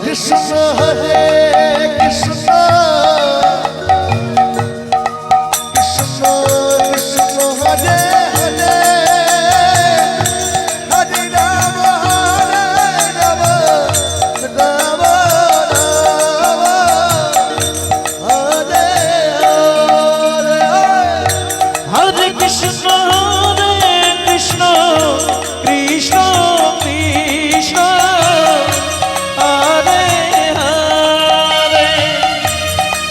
Krishna হরে Krishna Krishna Krishna Hare Hare Hare Ram Ram Ram Ram Hare Hare Hare Krishna Krishna Krishna Krishna Hare Hare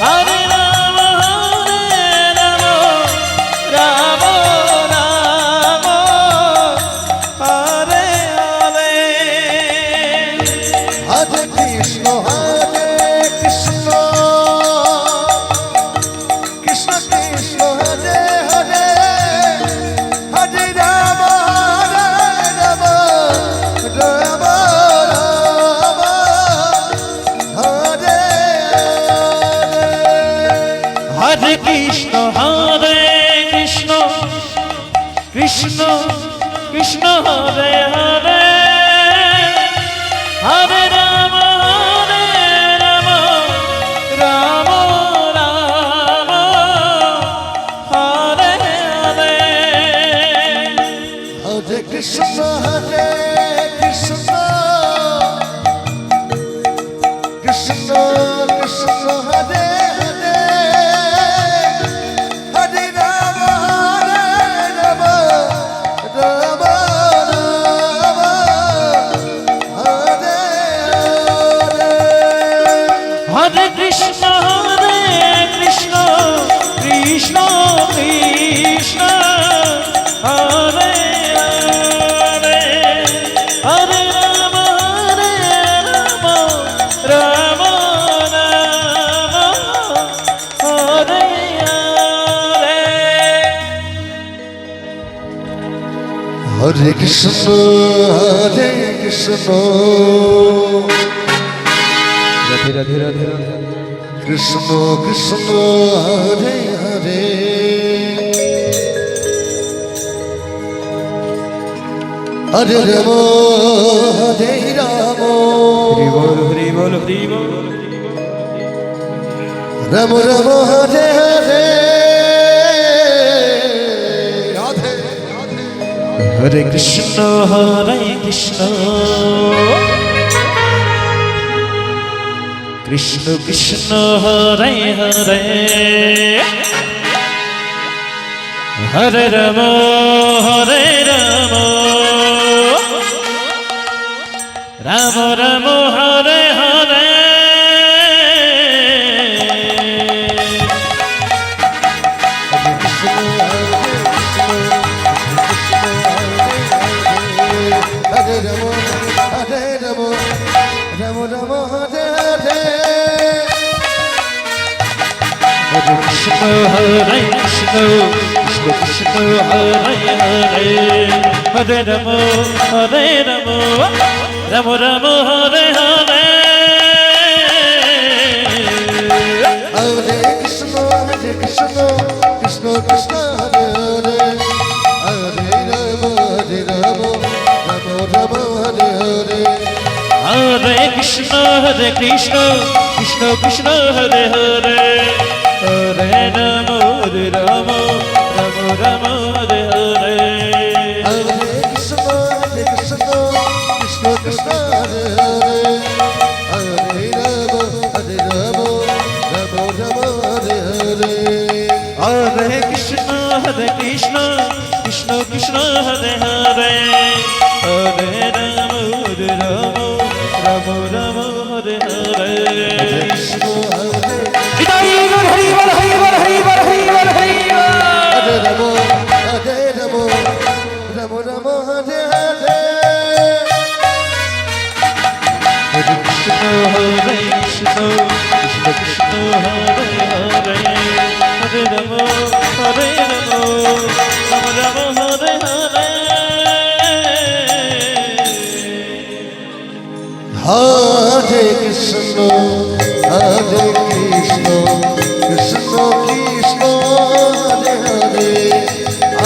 Hare Ram Ram Ram Hare Hare Hare Krishna Krishna Krishna Krishna Hare Hare Hare Ram Ram Ram Ram Hare Hare Krishna Krishna Krishna Hare Hare Hare Ram Ram Ram Ram Hare Hare Hare Krishna Krishna Krishna Krishna Hare Hare Hare Ram Ram Ram Ram Hare Hare Hare Krishna Krishna Krishna Krishna Hare Hare Hare Ram Ram Ram Hare Hare Hare Krishna Radhe Radhe Radhe Radhe Krishna Krishna Hare Hare Hare Ram হরে Ram Hari বল Hari বল Hari বল Ram Ram Hare Hare Radhe হরে Krishna Krishna Krishna Hare Hare Hare Ram Ram Ram Hare Hare Hare Ram Ram Ram Hare Hare Hare Krishna Krishna Krishna Hare Hare Hare Ram Ram Ram Hare Hare Hare Krishna Krishna Krishna Hare Hare Hare Ram Ram Ram Hare Hare Hare Krishna Krishna Krishna Hare Hare Hare Ram Ram Ram Hare Hare Hare Krishna Krishna Krishna Hare Hare Hare Ram Ram Ram Hare Hare Hare Krishna Krishna Krishna Hare Hare Hare Ram Ram Hare Hare Krishna হরে Hari বল Hari বল Hari বল Hari বল Hari বল Hari বল হরে Ram Ram Hare Hare Hare Krishna Krishna Krishna Hare Hare Hare Ram Hare Hare Hare Krishna হরে